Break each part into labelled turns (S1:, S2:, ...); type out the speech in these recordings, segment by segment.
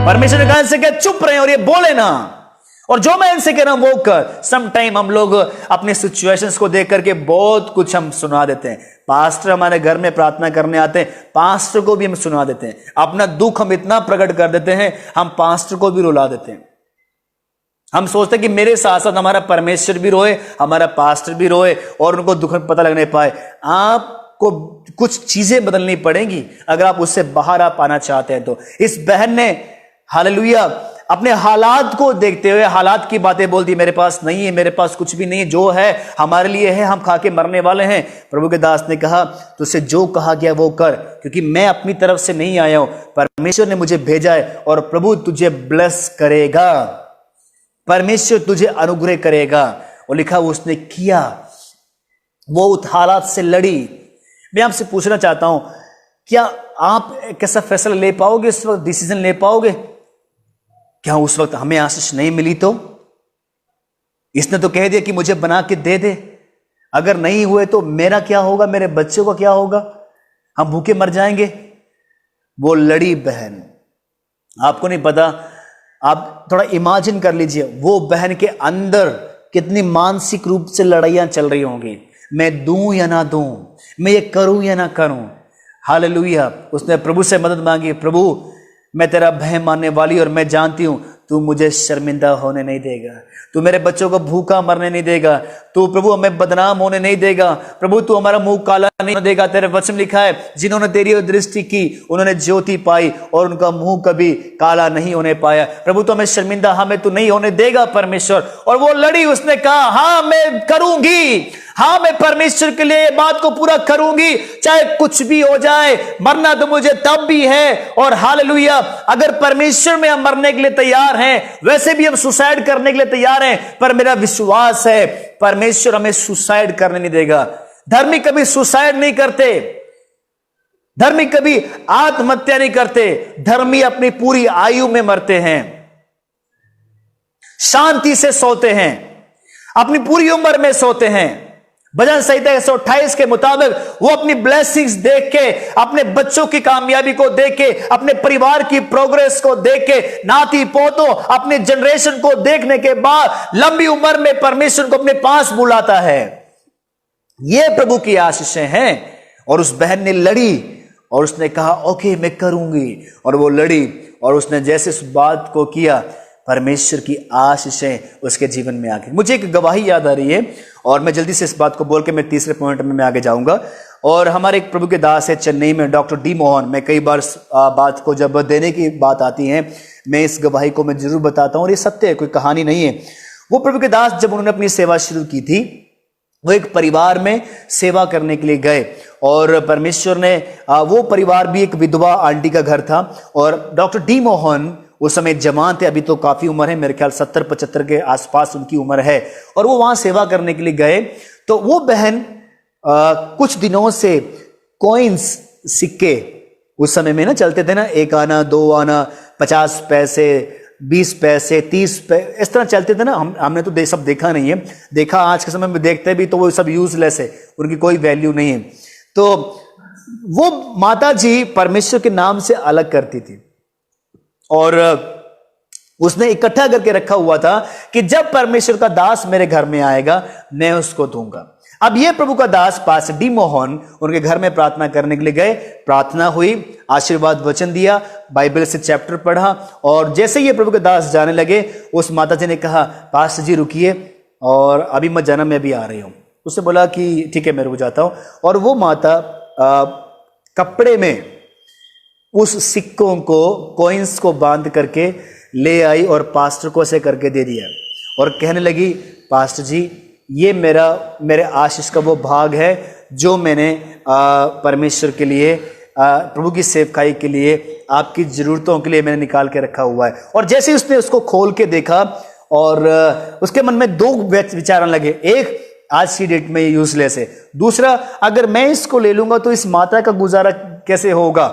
S1: परमेश्वर ने कहा इनसे क्या चुप रहे और ये बोले ना, और जो मैं इनसे कह रहा हूं वो कर। सम टाइम हम लोग अपने सिचुएशंस को देख करके बहुत कुछ हम सुना देते हैं। पास्टर हमारे घर में प्रार्थना करने आते हैं, पास्टर को भी हम सुना देते हैं। अपना दुख हम इतना प्रकट कर देते हैं, हम पास्टर को भी रुला देते हैं। हम सोचते हैं कि मेरे साथ साथ हमारा परमेश्वर भी रोए, हमारा पास्टर भी रोए और उनको दुख पता लगने पाए। आपको कुछ चीजें बदलनी पड़ेंगी अगर आप उससे बाहर आप आना चाहते हैं। तो इस बहन ने हालेलुया अपने हालात को देखते हुए हालात की बातें बोलती, मेरे पास नहीं है, मेरे पास कुछ भी नहीं है, जो है हमारे लिए है, हम खा के मरने वाले हैं। प्रभु के दास ने कहा तुझसे जो कहा गया वो कर, क्योंकि मैं अपनी तरफ से नहीं आया हूं, परमेश्वर ने मुझे भेजा है और प्रभु तुझे ब्लेस करेगा, परमेश्वर तुझे अनुग्रह करेगा। और लिखा वो उसने किया, वो उस हालात से लड़ी। मैं आपसे पूछना चाहता हूं, क्या आप कैसा फैसला ले पाओगे इस वक्त, डिसीजन ले पाओगे? क्या उस वक्त हमें आशीष नहीं मिली तो? इसने तो कह दिया कि मुझे बना के दे दे, अगर नहीं हुए तो मेरा क्या होगा, मेरे बच्चों का क्या होगा, हम भूखे मर जाएंगे। वो लड़ी बहन, आपको नहीं पता, आप थोड़ा इमेजिन कर लीजिए वो बहन के अंदर कितनी मानसिक रूप से लड़ाइयां चल रही होंगी। मैं दूं या ना दूं, मैं ये करूं या ना करूं। हालेलुया। उसने प्रभु से मदद मांगी, प्रभु मैं तेरा भय मानने वाली और मैं जानती हूं तू मुझे शर्मिंदा होने नहीं देगा, तू मेरे बच्चों को भूखा मरने नहीं देगा, तू प्रभु हमें बदनाम होने नहीं देगा, प्रभु तू हमारा मुंह काला नहीं देगा। तेरे वचन लिखा है जिन्होंने तेरी दृष्टि की उन्होंने ज्योति पाई और उनका मुंह कभी काला नहीं होने पाया। प्रभु तो हमें शर्मिंदा हमें तू नहीं होने देगा परमेश्वर। और वो लड़ी, उसने कहा हाँ मैं करूंगी, हाँ मैं परमेश्वर के लिए बात को पूरा करूंगी, चाहे कुछ भी हो जाए, मरना तो मुझे तब भी है। और हालेलुया, अगर परमेश्वर में हम मरने के लिए तैयार हैं, वैसे भी हम सुसाइड करने के लिए तैयार हैं, पर मेरा विश्वास है परमेश्वर हमें सुसाइड करने नहीं देगा। धर्मी कभी सुसाइड नहीं करते, धर्मी कभी आत्महत्या नहीं करते, धर्मी अपनी पूरी आयु में मरते हैं, शांति से सोते हैं, अपनी पूरी उम्र में सोते हैं। भजन संहिता 128 के मुताबिक वो अपनी ब्लेसिंग्स देख के, अपने बच्चों की कामयाबी को देख के, अपने परिवार की प्रोग्रेस को देख के, नाती पोतों अपने जनरेशन को देखने के बाद लंबी उम्र में परमेश्वर को अपने पास बुलाता है। ये प्रभु की आशीषें हैं। और उस बहन ने लड़ी और उसने कहा ओके मैं करूंगी, और वो लड़ी और उसने जैसे उस बात को किया, परमेश्वर की आशीषें उसके जीवन में आ गई। मुझे एक गवाही याद आ रही है और मैं जल्दी से इस बात को बोल के मैं तीसरे पॉइंट में मैं आगे जाऊंगा। और हमारे एक प्रभु के दास है चेन्नई में, डॉक्टर डी मोहन। मैं कई बार बात को जब देने की बात आती है मैं इस गवाही को मैं जरूर बताता हूं, और ये सत्य है, कोई कहानी नहीं है। वो प्रभु के दास जब उन्होंने अपनी सेवा शुरू की थी, वो एक परिवार में सेवा करने के लिए गए और परमेश्वर ने वो परिवार भी एक विधवा आंटी का घर था। और डॉक्टर डी मोहन उस समय जवान थे, अभी तो काफी उम्र है, मेरे ख्याल 70-75 के आसपास उनकी उम्र है। और वो वहां सेवा करने के लिए गए तो वो बहन कुछ दिनों से कॉइन्स, सिक्के उस समय में ना चलते थे ना, 1 आना 2 आना, 50 पैसे, 20 पैसे, 30 पैसे, इस तरह चलते थे ना। हमने तो सब देखा नहीं है, देखा आज के समय में देखते भी तो वो सब यूजलेस है, उनकी कोई वैल्यू नहीं है। तो वो माता जी परमेश्वर के नाम से अलग करती थी और उसने इकट्ठा करके रखा हुआ था कि जब परमेश्वर का दास मेरे घर में आएगा मैं उसको दूंगा। अब ये प्रभु का दास पास डी मोहन उनके घर में प्रार्थना करने के लिए गए, प्रार्थना हुई, आशीर्वाद वचन दिया, बाइबल से चैप्टर पढ़ा, और जैसे ये प्रभु के दास जाने लगे उस माता जी ने कहा पास्टर जी रुकिए और अभी मत जाना, मैं भी आ रही हूं। उसने बोला कि ठीक है मैं रुक जाता हूं। और वो माता कपड़े में उस सिक्कों को, कॉइन्स को बांध करके ले आई और पास्टर को ऐसे करके दे दिया और कहने लगी पास्टर जी ये मेरे आशीष का वो भाग है जो मैंने परमेश्वर के लिए, प्रभु की सेवकाई के लिए, आपकी जरूरतों के लिए मैंने निकाल के रखा हुआ है। और जैसे उसने उसको खोल के देखा और उसके मन में 2 विचार लगे, एक आज की डेट में यूजलेस है, दूसरा अगर मैं इसको ले लूंगा तो इस माता का गुजारा कैसे होगा।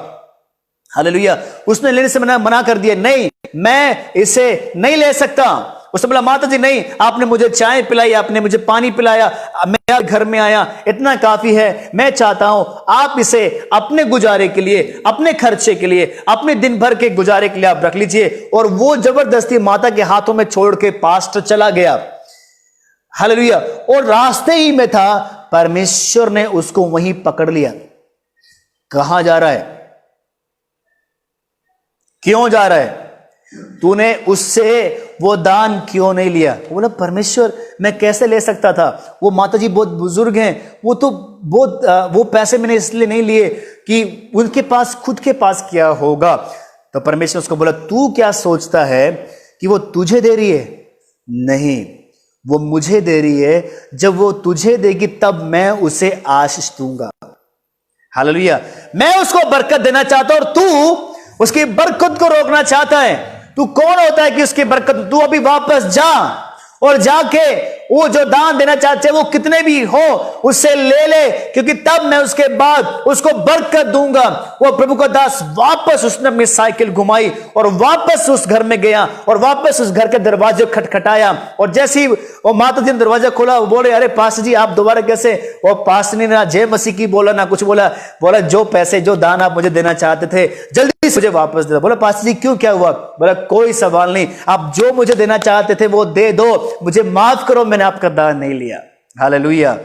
S1: हालेलुया। उसने लेने से मना कर दिया, नहीं मैं इसे नहीं ले सकता। उसने बोला माता जी नहीं, आपने मुझे चाय पिलाई, आपने मुझे पानी पिलाया, मैं घर में आया, इतना काफी है। मैं चाहता हूं आप इसे अपने गुजारे के लिए, अपने खर्चे के लिए, अपने दिन भर के गुजारे के लिए आप रख लीजिए। और वो जबरदस्ती माता के हाथों में छोड़ के पास्टर चला गया। हालेलुया। और रास्ते ही में था, परमेश्वर ने उसको वहीं पकड़ लिया। कहां जा रहा है, क्यों जा रहा है, तूने उससे वो दान क्यों नहीं लिया? वो बोला परमेश्वर मैं कैसे ले सकता था, वो माता जी बहुत बुजुर्ग हैं, वो तो बहुत वो पैसे मैंने इसलिए नहीं लिए कि उनके पास खुद के पास क्या होगा। तो परमेश्वर उसको बोला तू क्या सोचता है कि वो तुझे दे रही है? नहीं, वो मुझे दे रही है। जब वो तुझे देगी तब मैं उसे आशीष दूंगा। हालेलुया। मैं उसको बरकत देना चाहता हूं और तू उसकी बरकत को रोकना चाहता है। तू कौन होता है कि उसकी बरकत? तू अभी वापस जा और जाके वो जो दान देना चाहते वो कितने भी हो उससे ले ले, क्योंकि तब मैं उसके बाद उसको बरकत दूंगा। वो प्रभु का दास वापस उसने अपनी साइकिल घुमाई और वापस उस घर में गया और वापस उस घर के दरवाजे खटखटाया। और जैसे ही वो माता जी ने दरवाजा खोला, वो बोले अरे पास्टर जी आप दोबारा कैसे? वो पास्टर ने ना जय मसीह की बोला ना कुछ बोला, बोला जो पैसे जो दान आप मुझे देना चाहते थे जल्दी से मुझे वापस दे दो। बोला पास्टर जी क्यों, क्या हुआ? बोला कोई सवाल नहीं, आप जो मुझे देना चाहते थे वो दे दो, मुझे माफ करो मैंने आपका दान नहीं लिया। हालेलुया।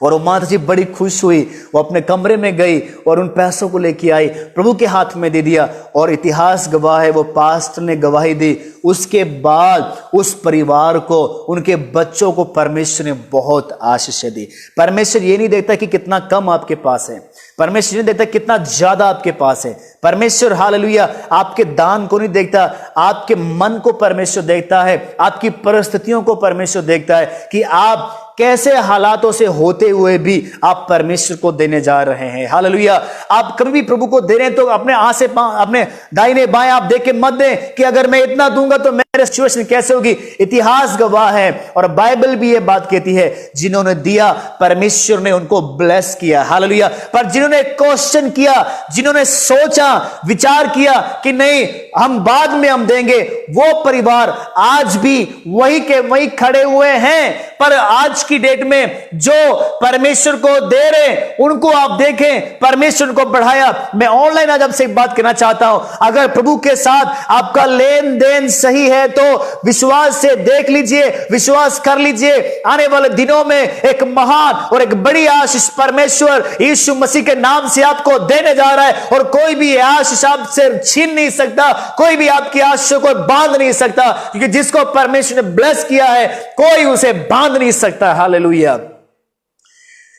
S1: और वो माता जी बड़ी खुश हुई, वो अपने कमरे में गई और उन पैसों को लेके आई, प्रभु के हाथ में दे दिया। और इतिहास गवाह है, वो पास्टर ने गवाही दी, उसके बाद उस परिवार को, उनके बच्चों को परमेश्वर ने बहुत आशीष दी। परमेश्वर ये नहीं देखता कि कितना कम आपके पास है, परमेश्वर नहीं देखता कितना ज्यादा आपके पास है। परमेश्वर हालेलुया आपके दान को नहीं देखता, आपके मन को परमेश्वर देखता है, आपकी परिस्थितियों को परमेश्वर देखता है कि आप कैसे हालातों से होते हुए भी आप परमेश्वर को देने जा रहे हैं। हालेलुया। आप कभी भी प्रभु को दे रहे हैं तो अपने अपने दाहिने बाएं आप देख के मत दें कि अगर मैं इतना दूंगा तो मेरी सिचुएशन कैसे होगी। इतिहास गवाह है और बाइबल भी ये बात कहती है, जिन्होंने दिया परमेश्वर ने उनको ब्लेस किया। हालेलुया। पर जिन्होंने क्वेश्चन किया, जिन्होंने सोचा विचार किया कि नहीं हम बाद में हम देंगे, वो परिवार आज भी वही के वही खड़े हुए हैं। पर आज की डेट में जो परमेश्वर को दे रहे उनको आप देखें, परमेश्वर को बढ़ाया। मैं ऑनलाइन आज आपसे एक बात कहना चाहता हूं, अगर प्रभु के साथ आपका लेन देन सही है तो विश्वास से देख लीजिए, विश्वास कर लीजिए, आने वाले दिनों में एक महान और एक बड़ी आशीष परमेश्वर यीशु मसीह के नाम से आपको देने जा रहा है। और कोई भी आशीष आपसे छीन नहीं सकता, कोई भी आपकी आशीष को बांध नहीं सकता, क्योंकि जिसको परमेश्वर ने ब्लेस किया है कोई उसे बांध नहीं सकता। हालेलुया।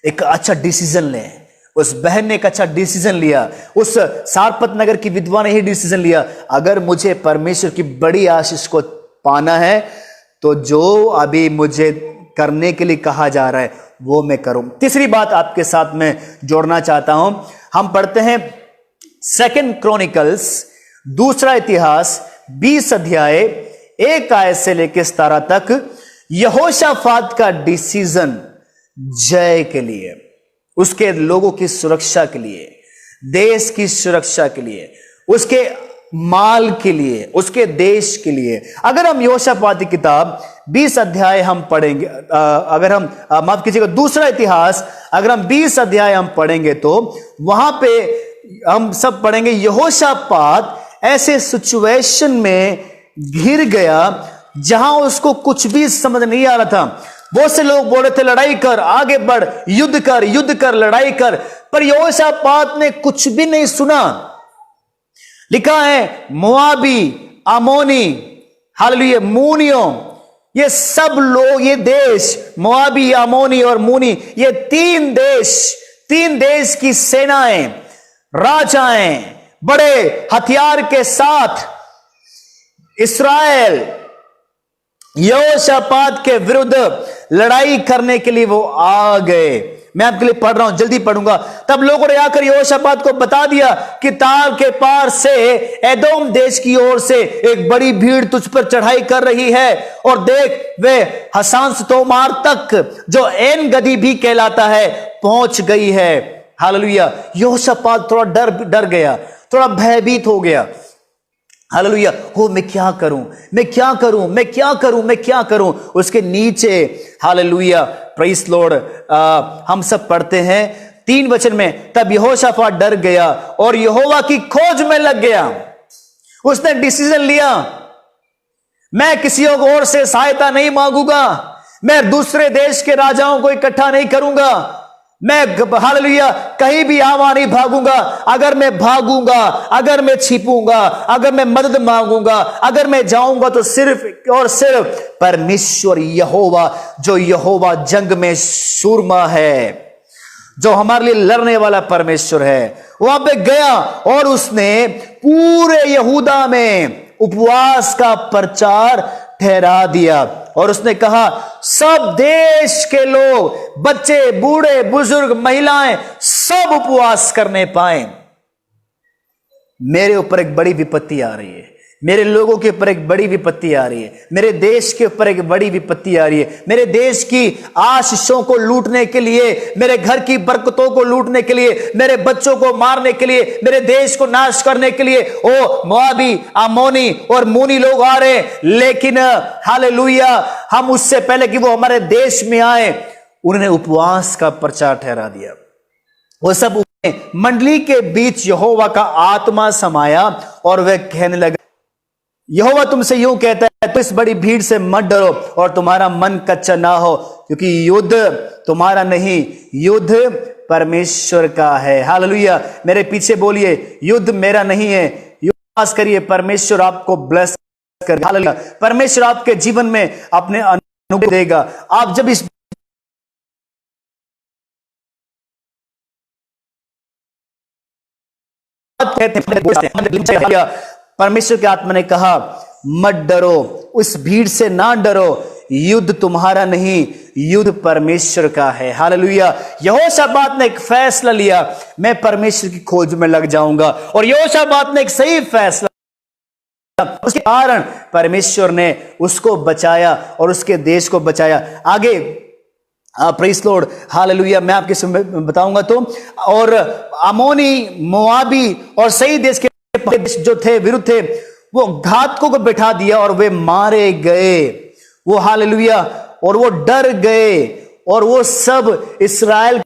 S1: एक अच्छा डिसीजन ले, उस बहन ने एक अच्छा डिसीजन लिया, उस सारपत नगर की विधवा ने ही डिसीजन लिया, अगर मुझे परमेश्वर की बड़ी आशीष को पाना है तो जो अभी मुझे करने के लिए कहा जा रहा है वो मैं करूं। तीसरी बात आपके साथ में जोड़ना चाहता हूं, हम पढ़ते हैं 2 क्रॉनिकल्स दूसरा इतिहास 20 अध्याय 1 आयत से लेकर 17 तक। यहोशाफात का डिसीजन जय के लिए, उसके लोगों की सुरक्षा के लिए, देश की सुरक्षा के लिए, उसके माल के लिए, उसके देश के लिए। अगर हम यहोशाफात की किताब 20 अध्याय हम पढ़ेंगे, अगर हम माफ कीजिएगा दूसरा इतिहास अगर हम 20 अध्याय हम पढ़ेंगे तो वहां पे हम सब पढ़ेंगे यहोशाफात ऐसे सिचुएशन में घिर गया जहां उसको कुछ भी समझ नहीं आ रहा था। बहुत से लोग बोल रहे थे लड़ाई कर, आगे बढ़, युद्ध कर, युद्ध कर, लड़ाई कर, पर यहोशाफात ने कुछ भी नहीं सुना। लिखा है मोआबी, अमोनी, हालेलुया, मूनियों, ये सब लोग, ये देश मोआबी, अमोनी और मूनी, ये तीन देश की सेनाएं, राजाएं बड़े हथियार के साथ इस्राएल यहोशाफात के विरुद्ध लड़ाई करने के लिए वो आ गए। मैं आपके लिए पढ़ रहा हूं, जल्दी पढ़ूंगा। तब लोगों ने आकर यहोशाफात को बता दिया कि तार के पार से एदोम देश की ओर से एक बड़ी भीड़ तुझ पर चढ़ाई कर रही है, और देख वे हसानसतोमार तक, जो एन गदी भी कहलाता है, पहुंच गई है। हालेलुया। यहोशाफात थोड़ा डर गया, थोड़ा भयभीत हो गया। हालेलुया। हो मैं क्या करूं, मैं क्या करूं, मैं क्या करूं, मैं क्या करूं। उसके नीचे हालेलुया प्रेज लॉर्ड हम सब पढ़ते हैं 3 वचन में, तब यहोशाफात डर गया और यहोवा की खोज में लग गया। उसने डिसीजन लिया, मैं किसी और से सहायता नहीं मांगूंगा, मैं दूसरे देश के राजाओं को इकट्ठा नहीं करूंगा, मैं हालेलुया कहीं भी आवा नहीं भागूंगा। अगर मैं भागूंगा, अगर मैं छिपूंगा, अगर मैं मदद मांगूंगा, अगर मैं जाऊंगा तो सिर्फ और सिर्फ परमेश्वर यहोवा, जो यहोवा जंग में सूरमा है, जो हमारे लिए लड़ने वाला परमेश्वर है, वहां पे गया और उसने पूरे यहूदा में उपवास का प्रचार ठहरा दिया। और उसने कहा सब देश के लोग, बच्चे, बूढ़े, बुजुर्ग, महिलाएं सब उपवास करने पाए। मेरे ऊपर एक बड़ी विपत्ति आ रही है, मेरे लोगों के ऊपर एक बड़ी विपत्ति आ रही है, मेरे देश के ऊपर एक बड़ी विपत्ति आ रही है। मेरे देश की आशीषों को लूटने के लिए, मेरे घर की बरकतों को लूटने के लिए, मेरे बच्चों को मारने के लिए, मेरे देश को नाश करने के लिए ओ मोआबी, आमोनी और मूनी लोग आ रहे हैं। लेकिन हालेलुया हम उससे पहले कि वो हमारे देश में आए, उन्होंने उपवास का प्रचार ठहरा दिया। वो सब मंडली के बीच यहोवा का आत्मा समाया और वह कहने लगा, यहोवा तुमसे यूं कहता है, तो इस बड़ी भीड़ से मत डरो और तुम्हारा मन कच्चा ना हो, क्योंकि युद्ध तुम्हारा नहीं, युद्ध परमेश्वर का है। हालेलुया। मेरे पीछे बोलिए, युद्ध मेरा नहीं है। विश्वास करिए, परमेश्वर आपको ब्लेस कर, हालेलुया। परमेश्वर आपके जीवन में अपने अनुभव देगा। आप जब इस परमेश्वर के आत्मा ने कहा मत डरो, उस भीड़ से ना डरो, युद्ध तुम्हारा नहीं, युद्ध परमेश्वर का है। हालेलुया। यहोशाफात ने एक फैसला लिया, मैं परमेश्वर की खोज में लग जाऊंगा। और यहोशाफात ने एक सही फैसला, उसके कारण परमेश्वर ने उसको बचाया और उसके देश को बचाया। आगे प्रेज़ लॉर्ड, हालेलुया, मैं आपके बताऊंगा तो, और अमोनी, मोआबी और सही देश के जो थे विरुद्ध थे, वो घातकों को बिठा दिया और वे मारे गए। वो हालेलुया, और वो डर गए और वो सब इस्राएल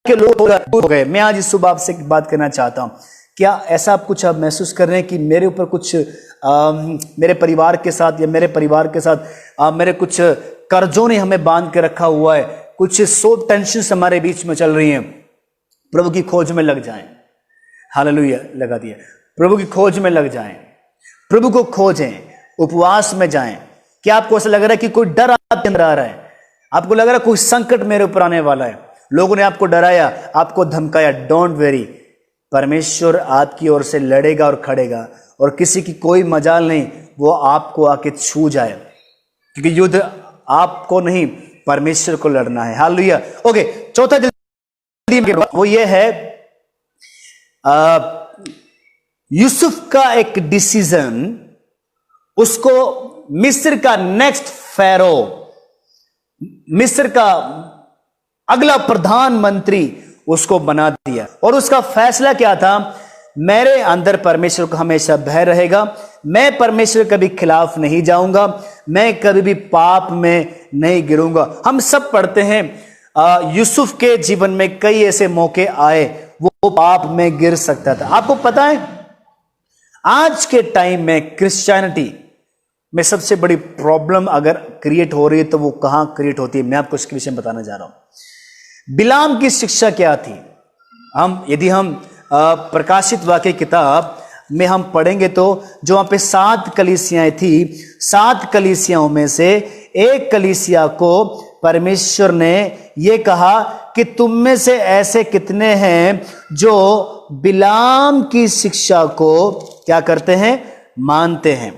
S1: के लोग हो गए। मैं आज इस सुबह आपसे एक बात करना चाहता हूं, क्या ऐसा आप कुछ आप महसूस कर रहे हैं कि मेरे ऊपर कुछ मेरे परिवार के साथ या मेरे परिवार के साथ मेरे कुछ कर्जों ने हमें बांध के रखा हुआ है, कुछ सोच टेंशन हमारे बीच में चल रही हैं। प्रभु की खोज में लग जाएं। हालेलुया, लगा दिया। प्रभु की खोज में लग जाएं, प्रभु को खोजें, उपवास में जाएं। क्या आपको ऐसा लग रहा है कि कोई डर आपके अंदर आ रहा है? आपको लग रहा है कोई संकट मेरे ऊपर आने वाला है, लोगों ने आपको डराया, आपको धमकाया? डोंट वेरी, परमेश्वर आपकी ओर से लड़ेगा और खड़ेगा, और किसी की कोई मजाल नहीं वो आपको आके छू जाए, क्योंकि युद्ध आपको नहीं, परमेश्वर को लड़ना है। हालेलुया। ओके, चौथा जल्दी वो ये है यूसुफ का एक डिसीजन उसको मिस्र का नेक्स्ट फेरो, मिस्र का अगला प्रधानमंत्री उसको बना दिया। और उसका फैसला क्या था? मेरे अंदर परमेश्वर का हमेशा भय रहेगा, मैं परमेश्वर के कभी खिलाफ नहीं जाऊंगा, मैं कभी भी पाप में नहीं गिरूंगा। हम सब पढ़ते हैं यूसुफ के जीवन में कई ऐसे मौके आए वो पाप में गिर सकता था। आपको पता है आज के टाइम में क्रिश्चियनिटी में सबसे बड़ी प्रॉब्लम अगर क्रिएट हो रही है तो वो कहां क्रिएट होती है? मैं आपको इसके विषय में बताने जा रहा हूं। बिलाम की शिक्षा क्या थी? यदि हम प्रकाशित वाक्य किताब में हम पढ़ेंगे तो जो वहां पे 7 कलीसियाएं थी, 7 कलीसियाओं में से एक कलीसिया को परमेश्वर ने यह कहा कि तुम में से ऐसे कितने हैं जो बिलाम की शिक्षा को क्या करते हैं? मानते हैं।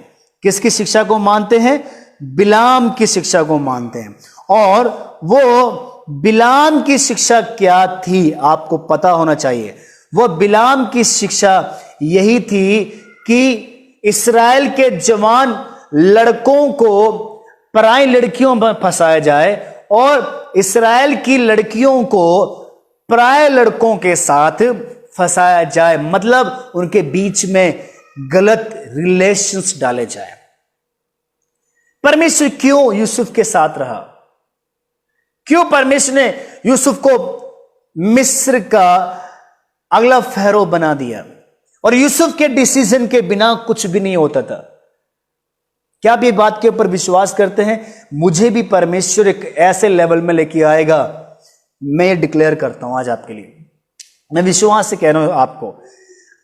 S1: किसकी शिक्षा को मानते हैं? बिलाम की शिक्षा को मानते हैं। और वो बिलाम की शिक्षा क्या थी आपको पता होना चाहिए। वो बिलाम की शिक्षा यही थी कि इस्राएल के जवान लड़कों को पराई लड़कियों में फंसाया जाए और इस्राएल की लड़कियों को पराए लड़कों के साथ फंसाया जाए। मतलब उनके बीच में गलत रिलेशंस डाले जाए। परमेश्वर क्यों यूसुफ के साथ रहा? क्यों परमेश्वर ने यूसुफ को मिस्र का अगला फेरो बना दिया? और यूसुफ के डिसीजन के बिना कुछ भी नहीं होता था। क्या आप ये बात के ऊपर विश्वास करते हैं? मुझे भी परमेश्वर एक ऐसे लेवल में लेके आएगा, मैं ये डिक्लेयर करता हूं आज आपके लिए। मैं विश्वास से कह रहा हूं आपको,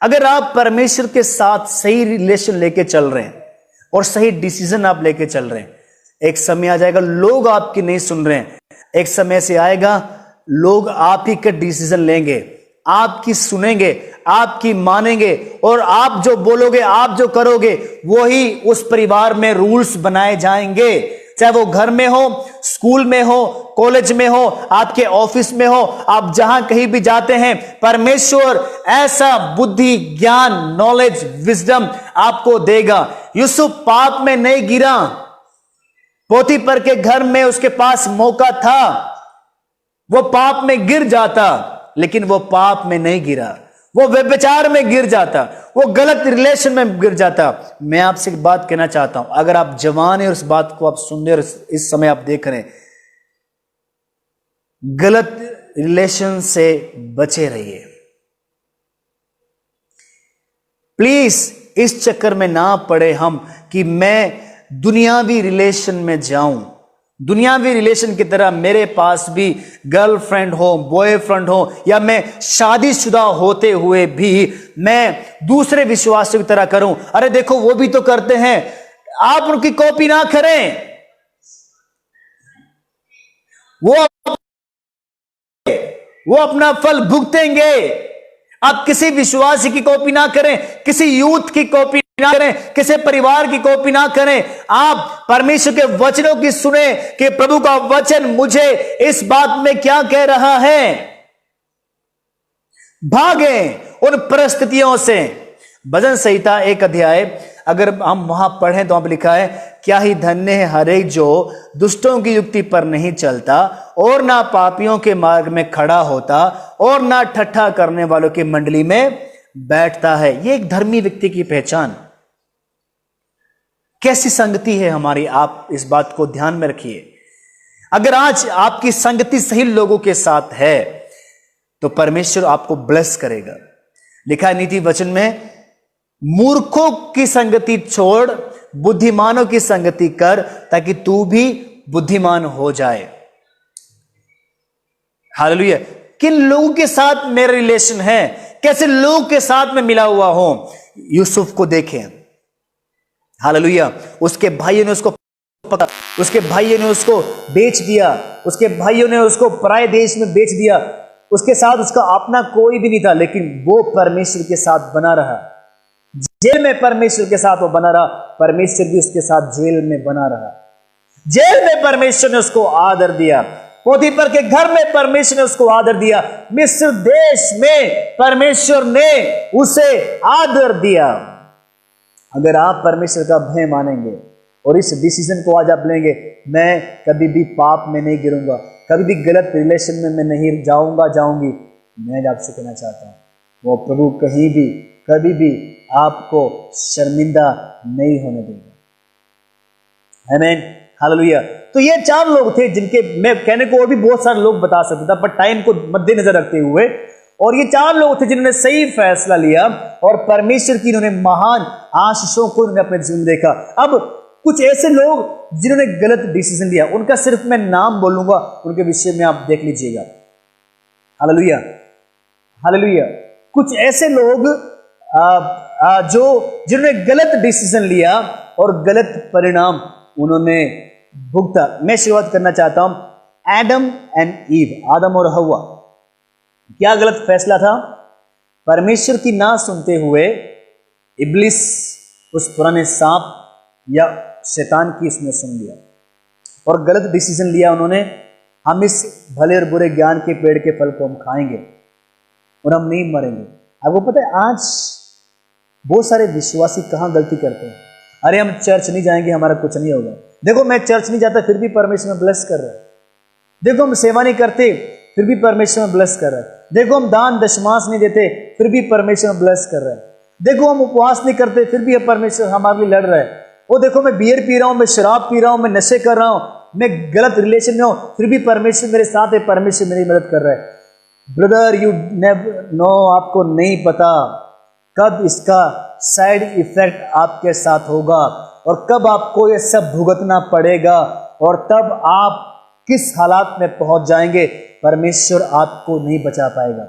S1: अगर आप परमेश्वर के साथ सही रिलेशन लेके चल रहे हैं और सही डिसीजन आप लेके चल रहे हैं, एक समय आ जाएगा लोग आपकी नहीं सुन रहे हैं, एक समय से आएगा लोग आप ही का डिसीजन लेंगे, आपकी सुनेंगे, आपकी मानेंगे, और आप जो बोलोगे, आप जो करोगे, वही उस परिवार में रूल्स बनाए जाएंगे। चाहे वो घर में हो, स्कूल में हो, कॉलेज में हो, आपके ऑफिस में हो, आप जहां कहीं भी जाते हैं, परमेश्वर ऐसा बुद्धि, ज्ञान, नॉलेज, विजडम आपको देगा। यूसुफ पाप में नहीं गिरा। पोतीफर के घर में उसके पास मौका था, वो पाप में गिर जाता, लेकिन वो पाप में नहीं गिरा। वो व्यभिचार में गिर जाता, वो गलत रिलेशन में गिर जाता। मैं आपसे एक बात कहना चाहता हूं, अगर आप जवान हैं और इस बात को आप सुन रहे और इस समय आप देख रहे हैं, गलत रिलेशन से बचे रहिए प्लीज। इस चक्कर में ना पड़े हम कि मैं दुनियावी रिलेशन में जाऊं। दुनियावी रिलेशन की तरह मेरे पास भी गर्लफ्रेंड हो, बॉयफ्रेंड हो, या मैं शादीशुदा होते हुए भी मैं दूसरे विश्वासियों की तरह करूं। अरे देखो वो भी तो करते हैं, आप उनकी कॉपी ना करें। वो अपना फल भुगतेंगे। आप किसी विश्वासी की कॉपी ना करें, किसी यूथ की कॉपी ना करें, किसी परिवार की कॉपी ना करें। आप परमेश्वर के वचनों की सुने कि प्रभु का वचन मुझे इस बात में क्या कह रहा है। भागे उन परिस्थितियों से। भजन संहिता 1 अध्याय अगर हम वहां पढ़ें तो वहां लिखा है, क्या ही धन्य है हर एक जो दुष्टों की युक्ति पर नहीं चलता और ना पापियों के मार्ग में खड़ा होता और ना ठट्ठा करने वालों की मंडली में बैठता है। यह एक धर्मी व्यक्ति की पहचान। कैसी संगति है हमारी, आप इस बात को ध्यान में रखिए। अगर आज आपकी संगति सही लोगों के साथ है तो परमेश्वर आपको ब्लेस करेगा। लिखा है नीति वचन में, मूर्खों की संगति छोड़ बुद्धिमानों की संगति कर ताकि तू भी बुद्धिमान हो जाए। हालेलुया। किन लोगों के साथ मेरा रिलेशन है, कैसे लोगों के साथ में मिला हुआ हूं। यूसुफ को देखें, हालेलुया। उसके भाइयों ने उसको पकड़ा, उसके भाइयों ने उसको बेच दिया, उसके भाइयों ने उसको पराये देश में बेच दिया। उसके साथ उसका अपना कोई भी नहीं था, लेकिन वो परमेश्वर के साथ बना रहा। जेल में परमेश्वर के साथ वो बना रहा, परमेश्वर भी उसके साथ जेल में बना रहा। जेल में परमेश्वर ने उसको आदर दिया, पोतीफर के घर में परमेश्वर ने उसको आदर दिया, मिस्र देश में परमेश्वर ने उसे आदर दिया। अगर आप परमेश्वर का भय मानेंगे और इस डिसीजन को आज आप लेंगे, मैं कभी भी पाप में नहीं गिरूंगा, कभी भी गलत रिलेशन में मैं नहीं जाऊंगी, मैं आपसे कहना चाहता हूं, वो प्रभु कहीं भी कभी भी आपको शर्मिंदा नहीं होने देगा। आमीन, हालेलुया। तो ये 4 लोग थे जिनके मैं कहने को और भी बहुत सारे लोग बता सकता था, पर टाइम को मद्देनजर रखते हुए, और ये 4 लोग थे जिन्होंने सही फैसला लिया और परमेश्वर की इन्होंने महान आशीषों को इन्होंने अपने जीवन में देखा। अब कुछ ऐसे लोग जिन्होंने गलत डिसीजन लिया, उनका सिर्फ मैं नाम बोलूंगा, उनके विषय में आप देख लीजिएगा। Hallelujah, hallelujah. कुछ ऐसे लोग जिन्होंने गलत डिसीजन लिया और गलत परिणाम उन्होंने भुगता। मैं शुरुआत करना चाहता हूं एडम एंड ईव, आदम और हव्वा। क्या गलत फैसला था? परमेश्वर की ना सुनते हुए इब्लिस, उस पुराने सांप या शैतान की उसने सुन लिया और गलत डिसीजन लिया उन्होंने। हम इस भले और बुरे ज्ञान के पेड़ के फल को हम खाएंगे और हम नहीं मरेंगे। आपको पता है आज बहुत सारे विश्वासी कहां गलती करते हैं? अरे हम चर्च नहीं जाएंगे, हमारा कुछ नहीं होगा। देखो मैं चर्च नहीं जाता फिर भी परमेश्वर में ब्लेस कर रहा है। देखो हम सेवा नहीं करते फिर भी परमेश्वर में ब्लेस कर रहा है। देखो हम दान दशमांश नहीं देते फिर भी परमेश्वर में ब्लेस कर रहा है। देखो हम उपवास नहीं करते फिर भी परमेश्वर हमारे लिए लड़ रहा है। वो देखो मैं बियर पी रहा हूं, मैं शराब पी रहा हूं, मैं नशे कर रहा हूं, मैं गलत रिलेशन में हूं, फिर भी परमेश्वर मेरे साथ है, परमेश्वर मेरी मदद कर रहा है। ब्रदर यू नेवर नो, आपको नहीं पता कब इसका साइड इफेक्ट आपके साथ होगा और कब आपको ये सब भुगतना पड़ेगा और तब आप किस हालात में पहुंच जाएंगे, परमेश्वर आपको नहीं बचा पाएगा।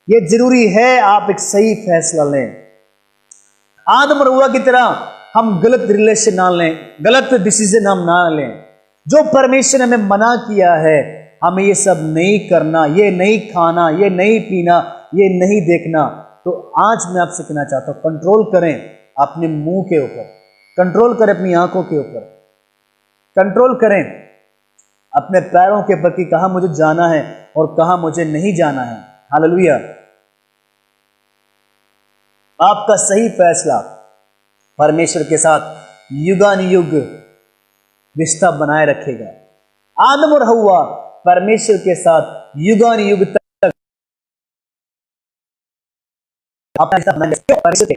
S1: ये जरूरी है आप एक सही फैसला लें। आदम और हव्वा की तरह हम गलत रिलेशन ना लें, गलत डिसीजन हम ना लें। जो परमेश्वर ने हमें मना किया है हमें ये सब नहीं करना, ये नहीं खाना, ये नहीं पीना, ये नहीं देखना, तो आज मैं आपसे कहना चाहता हूं कंट्रोल करें अपने मुंह के ऊपर, कंट्रोल करें अपनी आंखों के ऊपर, कंट्रोल करें अपने पैरों के ऊपर कि कहां मुझे जाना है और कहां मुझे नहीं जाना है। हालेलुया। आपका सही फैसला परमेश्वर के साथ युगानुयुग रिश्ता बनाए रखेगा। आदम और हव्वा परमेश्वर के साथ युगानुयुग तक अपना रिश्ता बनाए, परमेश्वर के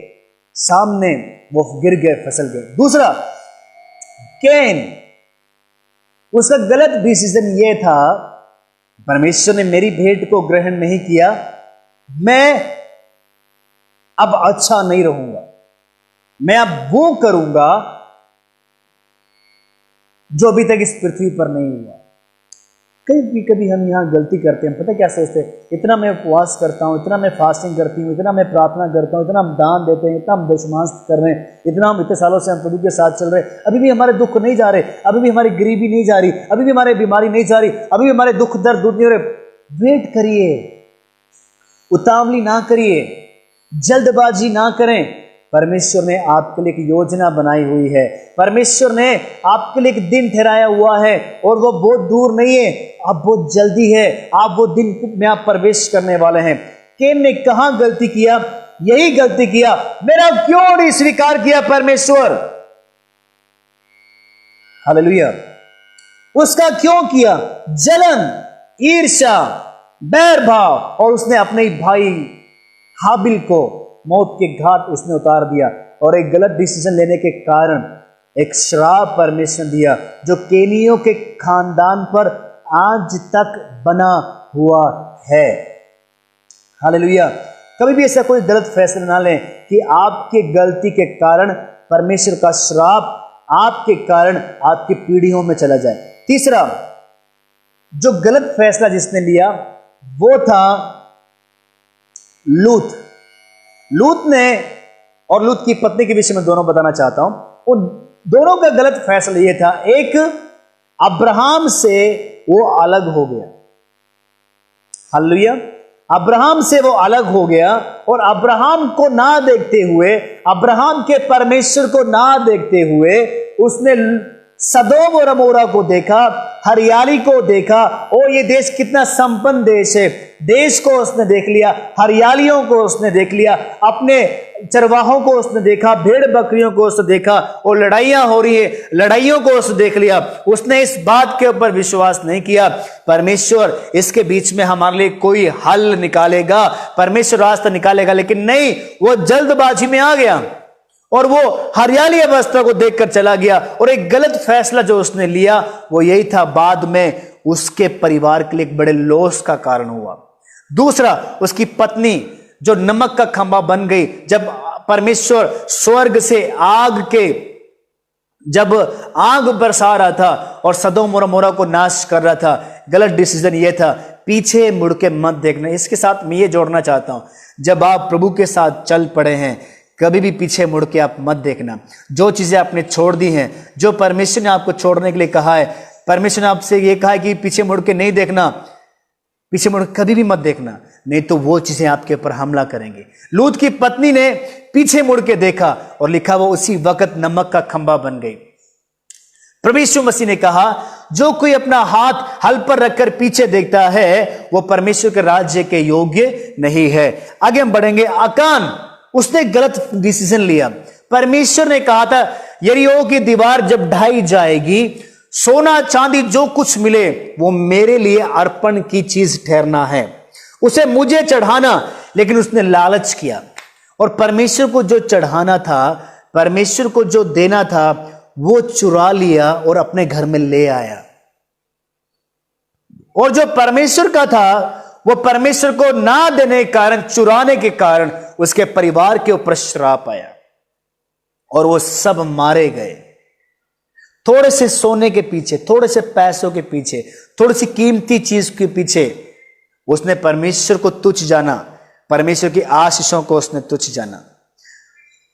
S1: सामने वो गिर गए, फसल गए। दूसरा, कैन, उसका गलत डिसीजन ये था, परमेश्वर ने मेरी भेंट को ग्रहण नहीं किया, मैं अब अच्छा नहीं रहूंगा, मैं अब वो करूंगा जो अभी तक इस पृथ्वी पर नहीं हुआ। कभी कभी हम यहां गलती करते हैं, पता क्या सोचते हैं, इतना मैं उपवास करता हूं, इतना मैं फास्टिंग करती हूं, इतना मैं प्रार्थना करता हूं, इतना हम दान देते हैं, इतना हम दशमांश कर रहे हैं, इतना हम इतने सालों से हम प्रभु के साथ चल रहे हैं, अभी भी हमारे दुख नहीं जा रहे, अभी भी हमारी गरीबी नहीं जा रही, अभी भी हमारी बीमारी नहीं जा रही, अभी भी हमारे दुख दर्द दूर नहीं हो रहे। वेट करिए, उतावली ना करिए, जल्दबाजी ना करें। परमेश्वर ने आपके लिए एक योजना बनाई हुई है, परमेश्वर ने आपके लिए एक दिन ठहराया हुआ है और वो बहुत दूर नहीं है, अब बहुत जल्दी है, आप वो दिन में आप प्रवेश करने वाले हैं। कैन ने कहां गलती किया? यही गलती किया, मेरा क्यों नहीं स्वीकार किया परमेश्वर। हालेलुया। उसका क्यों किया? जलन, ईर्ष्या, बैर भाव, और उसने अपने भाई हाबिल को मौत के घाट उसने उतार दिया और एक गलत डिसीजन लेने के कारण एक श्राप परमेश्वर ने दिया जो केनियों के खानदान पर आज तक बना हुआ है। हालेलुया। कभी भी ऐसा कोई गलत फैसला ना लें कि आपके गलती के कारण परमेश्वर का श्राप आपके कारण आपकी पीढ़ियों में चला जाए। तीसरा, जो गलत फैसला जिसने लिया वो था लूत। लूत ने और लूत की पत्नी के विषय में दोनों बताना चाहता हूं। उन दोनों का गलत फैसला यह था, एक, अब्राहम से वो अलग हो गया। हालेलुया। अब्राहम से वो अलग हो गया और अब्राहम को ना देखते हुए, अब्राहम के परमेश्वर को ना देखते हुए उसने सदोम और अमोरा को देखा, हरियाली को देखा। ओ ये देश कितना संपन्न देश है, देश को उसने देख लिया, हरियालियों को उसने देख लिया, अपने चरवाहों को उसने देखा, भेड़ बकरियों को उसने देखा, और लड़ाइयां हो रही है, लड़ाइयों को उसने देख लिया। उसने इस बात के ऊपर विश्वास नहीं किया परमेश्वर इसके बीच में हमारे लिए कोई हल निकालेगा, परमेश्वर रास्ता निकालेगा, लेकिन नहीं, वो जल्दबाजी में आ गया और वो हरियाली अवस्था को देखकर चला गया। और एक गलत फैसला जो उसने लिया वो यही था, बाद में उसके परिवार के लिए एक बड़े लॉस का कारण हुआ। दूसरा, उसकी पत्नी जो नमक का खंभा बन गई। जब परमेश्वर स्वर्ग से जब आग बरसा रहा था और सदोम और अमोरा को नाश कर रहा था, गलत डिसीजन यह था, पीछे मुड़ के मत देखना। इसके साथ मैं ये जोड़ना चाहता हूं, जब आप प्रभु के साथ चल पड़े हैं कभी भी पीछे मुड़ के आप मत देखना। जो चीजें आपने छोड़ दी हैं, जो परमेश्वर ने आपको छोड़ने के लिए कहा है, परमेश्वर ने आपसे ये कहा है कि पीछे मुड़ के नहीं देखना, पीछे मुड़ कभी भी मत देखना, नहीं तो वो चीजें आपके ऊपर हमला करेंगी। लूत की पत्नी ने पीछे मुड़ के देखा और लिखा वो उसी वक्त नमक का खंभा बन गई। प्रभु यीशु मसीह ने कहा, जो कोई अपना हाथ हल पर रखकर पीछे देखता है वो परमेश्वर के राज्य के योग्य नहीं है। आगे हम बढ़ेंगे। आकान, उसने गलत डिसीजन लिया। परमेश्वर ने कहा था यरीहो की दीवार जब ढाई जाएगी, सोना चांदी जो कुछ मिले वो मेरे लिए अर्पण की चीज ठहरना है, उसे मुझे चढ़ाना। लेकिन उसने लालच किया, और परमेश्वर को जो चढ़ाना था, परमेश्वर को जो देना था, वो चुरा लिया और अपने घर में ले आया। और जो परमेश्वर का था वो परमेश्वर को ना देने के कारण, चुराने के कारण उसके परिवार के ऊपर श्राप आया और वो सब मारे गए। थोड़े से सोने के पीछे, थोड़े से पैसों के पीछे, थोड़ी सी कीमती चीज के पीछे उसने परमेश्वर को तुच्छ जाना, परमेश्वर की आशीषों को उसने तुच्छ जाना।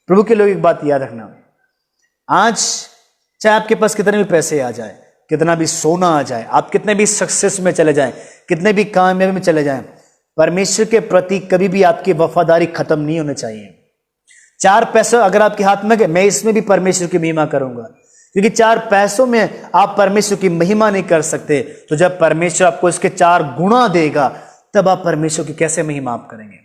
S1: प्रभु के लोग एक बात याद रखना, आज चाहे आपके पास कितने भी पैसे आ जाए, कितना भी सोना आ जाए, आप कितने भी सक्सेस में चले जाएं, कितने भी कामयाबी में चले जाएं, परमेश्वर के प्रति कभी भी आपकी वफादारी खत्म नहीं होनी चाहिए। 4 पैसे अगर आपके हाथ में गए, मैं इसमें भी परमेश्वर की महिमा करूंगा, क्योंकि 4 पैसों में आप परमेश्वर की महिमा नहीं कर सकते। तो जब परमेश्वर आपको इसके 4 गुना देगा, तब आप परमेश्वर की कैसे महिमा आप करेंगे।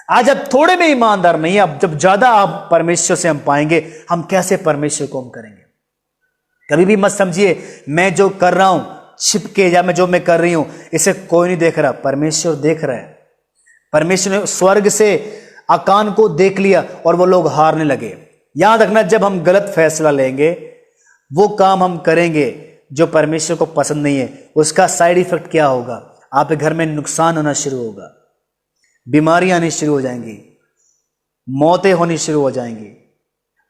S1: आज आप थोड़े में ईमानदार नहीं, अब जब ज्यादा आप परमेश्वर से हम पाएंगे, हम कैसे परमेश्वर को हम करेंगे। कभी भी मत समझिए मैं जो कर रहा हूं छिपके, या मैं जो मैं कर रही हूं इसे कोई नहीं देख रहा, परमेश्वर देख रहा है। परमेश्वर ने स्वर्ग से आकान को देख लिया और वो लोग हारने लगे। याद रखना, जब हम गलत फैसला लेंगे, वो काम हम करेंगे जो परमेश्वर को पसंद नहीं है, उसका साइड इफेक्ट क्या होगा, आपके घर में नुकसान होना शुरू होगा, बीमारियां आनी शुरू हो जाएंगी, मौतें होनी शुरू हो जाएंगी,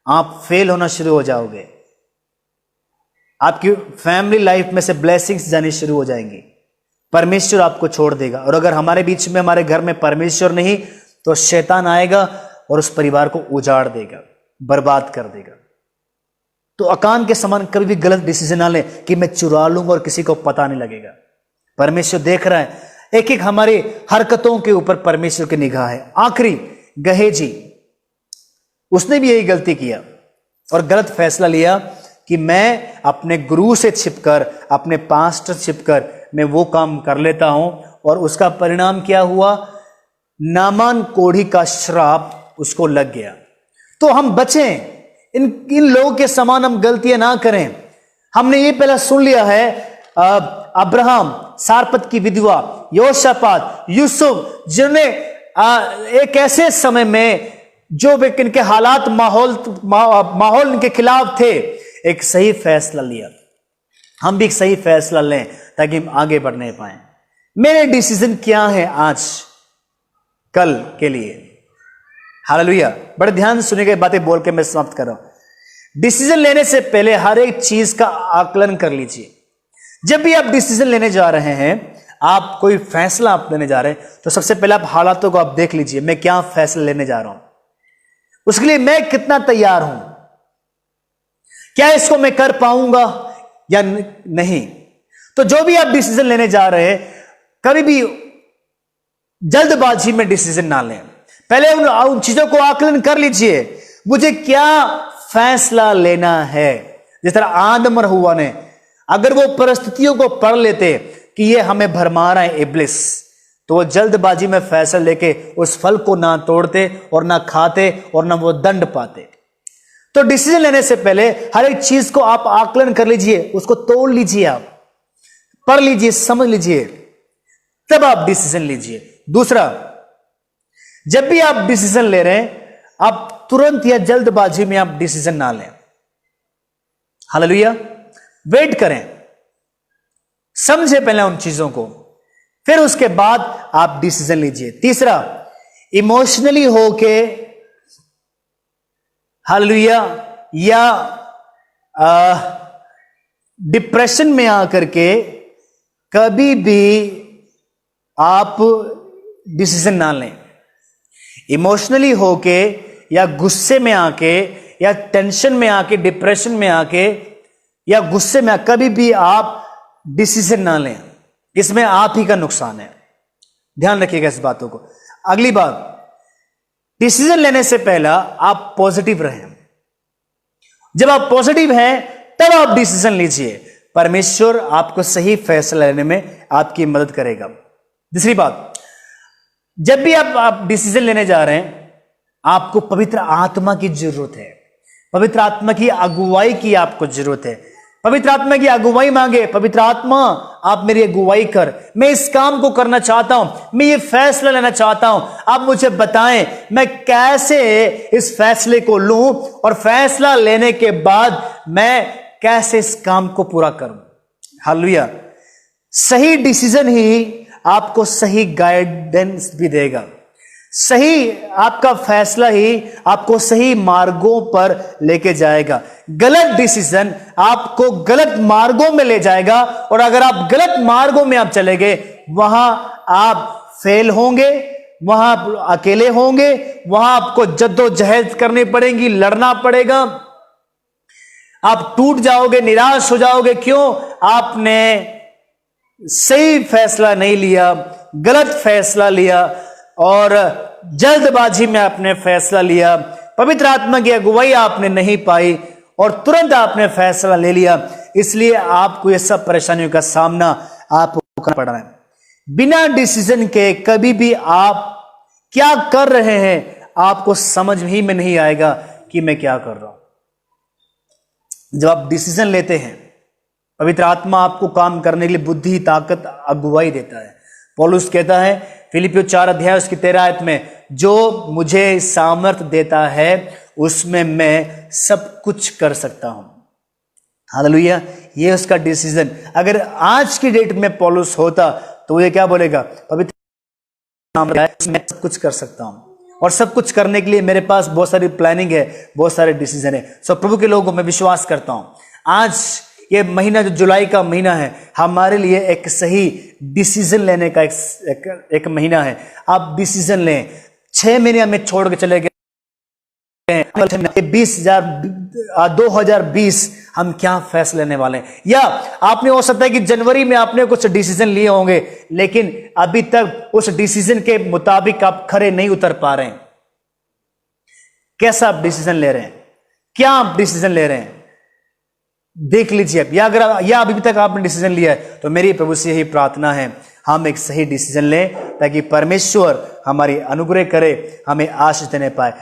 S1: आप फेल होना शुरू हो जाओगे, आपकी फैमिली लाइफ में से ब्लेसिंग्स जानी शुरू हो जाएंगी, परमेश्वर आपको छोड़ देगा। और अगर हमारे बीच में, हमारे घर में परमेश्वर नहीं, तो शैतान आएगा और उस परिवार को उजाड़ देगा, बर्बाद कर देगा। तो आकान के समान कभी भी गलत डिसीजन ना ले कि मैं चुरा लूंगा और किसी को पता नहीं लगेगा। परमेश्वर देख रहा है, एक एक हमारी हरकतों के ऊपर परमेश्वर की निगाह है। आखिरी गहेजी, उसने भी यही गलती किया और गलत फैसला लिया कि मैं अपने गुरु से छिपकर, अपने पास्टर छिपकर मैं वो काम कर लेता हूं, और उसका परिणाम क्या हुआ, नामान कोढ़ी का श्राप उसको लग गया। तो हम बचें, इन लोगों के समान हम गलतियां ना करें। हमने ये पहला सुन लिया है, अब्राहम, सारपत की विधवा, योशापात, यूसुफ, जिन्होंने एक ऐसे समय में जो इनके हालात, माहौल इनके खिलाफ थे, एक सही फैसला लिया। हम भी एक सही फैसला लें ताकि हम आगे बढ़ने पाए। मेरे डिसीजन क्या है आज कल के लिए। हालेलुया। बड़े ध्यान से सुनिएगा, बातें बोल के मैं समाप्त कर रहा हूं। डिसीजन लेने से पहले हर एक चीज का आकलन कर लीजिए। जब भी आप डिसीजन लेने जा रहे हैं, आप कोई फैसला आप लेने जा रहे हैं, तो सबसे पहले आप हालातों को आप देख लीजिए, मैं क्या फैसला लेने जा रहा हूं, उसके लिए मैं कितना तैयार हूं, क्या इसको मैं कर पाऊंगा या नहीं। तो जो भी आप डिसीजन लेने जा रहे हैं, कभी भी जल्दबाजी में डिसीजन ना लें। पहले उन चीजों को आकलन कर लीजिए, मुझे क्या फैसला लेना है। जिस तरह आदम और हव्वा ने, अगर वो परिस्थितियों को पढ़ लेते कि ये हमें भरमा रहा है इब्लिस, तो वो जल्दबाजी में फैसला लेके उस फल को ना तोड़ते और ना खाते और ना वो दंड पाते। तो डिसीजन लेने से पहले हर एक चीज को आप आकलन कर लीजिए, उसको तोड़ लीजिए, आप पढ़ लीजिए, समझ लीजिए, तब आप डिसीजन लीजिए। दूसरा, जब भी आप डिसीजन ले रहे हैं, आप तुरंत या जल्दबाजी में आप डिसीजन ना लें। हालेलुया। वेट करें, समझे पहले उन चीजों को, फिर उसके बाद आप डिसीजन लीजिए। तीसरा, इमोशनली होके, हालेलुया, या डिप्रेशन में आकर के कभी भी आप डिसीजन ना लें। इमोशनली होके या गुस्से में आके या टेंशन में आके, डिप्रेशन में आके या गुस्से में कभी भी आप डिसीजन ना लें, इसमें आप ही का नुकसान है। ध्यान रखिएगा इस बातों को। अगली बात, डिसीजन लेने से पहला आप पॉजिटिव रहें। जब आप पॉजिटिव हैं तब आप डिसीजन लीजिए, परमेश्वर आपको सही फैसला लेने में आपकी मदद करेगा। दूसरी बात, जब भी आप डिसीजन लेने जा रहे हैं, आपको पवित्र आत्मा की जरूरत है, पवित्र आत्मा की अगुवाई की आपको जरूरत है। पवित्र आत्मा की अगुवाई मांगे। पवित्र आत्मा आप मेरी अगुवाई कर, मैं इस काम को करना चाहता हूं, मैं ये फैसला लेना चाहता हूं, आप मुझे बताएं मैं कैसे इस फैसले को लूं और फैसला लेने के बाद मैं कैसे इस काम को पूरा करूं। हालेलुया। सही डिसीजन ही आपको सही गाइडेंस भी देगा। सही आपका फैसला ही आपको सही मार्गों पर लेके जाएगा। गलत डिसीजन आपको गलत मार्गों में ले जाएगा, और अगर आप गलत मार्गों में आप चले गए, वहां आप फेल होंगे, वहां आप अकेले होंगे, वहां आपको जद्दोजहद करनी पड़ेगी, लड़ना पड़ेगा, आप टूट जाओगे, निराश हो जाओगे। क्यों? आपने सही फैसला नहीं लिया, गलत फैसला लिया और जल्दबाजी में आपने फैसला लिया। पवित्र आत्मा की अगुवाई आपने नहीं पाई और तुरंत आपने फैसला ले लिया, इसलिए आपको यह सब परेशानियों का सामना आपको करना पड़ रहा है। बिना डिसीजन के कभी भी आप क्या कर रहे हैं आपको समझ ही में नहीं आएगा कि मैं क्या कर रहा हूं। जब आप डिसीजन लेते हैं, पवित्र आत्मा आपको काम करने के लिए बुद्धि, ताकत, अगुवाई देता है। पौलुस कहता है फिलिपियों 4 अध्याय उसकी 13 आयत में, जो मुझे सामर्थ देता है उसमें मैं सब कुछ कर सकता हूं। हालेलुया। ये उसका डिसीजन। अगर आज की डेट में पौलुस होता तो ये क्या बोलेगा? पवित्र मैं सब कुछ कर सकता हूं, और सब कुछ करने के लिए मेरे पास बहुत सारी प्लानिंग है, बहुत सारे डिसीजन है। सो प्रभु के लोगों में विश्वास करता हूं आज ये महीना जो जुलाई का महीना है हमारे लिए एक सही डिसीजन लेने का एक महीना है। आप डिसीजन लें। 6 महीने हमें छोड़ के चले गए 2020 हम क्या फैसले लेने वाले हैं। या आपने हो सकता है कि जनवरी में आपने कुछ डिसीजन लिए होंगे, लेकिन अभी तक उस डिसीजन के मुताबिक आप खरे नहीं उतर पा रहे हैं। कैसा आप डिसीजन ले रहे हैं? क्या आप डिसीजन ले रहे हैं? देख लीजिए अब। या अभी तक आपने डिसीजन लिया है तो मेरी प्रभु से यही प्रार्थना है, हम एक सही डिसीजन लें ताकि परमेश्वर हमारी अनुग्रह करे, हमें आशीष देने पाए।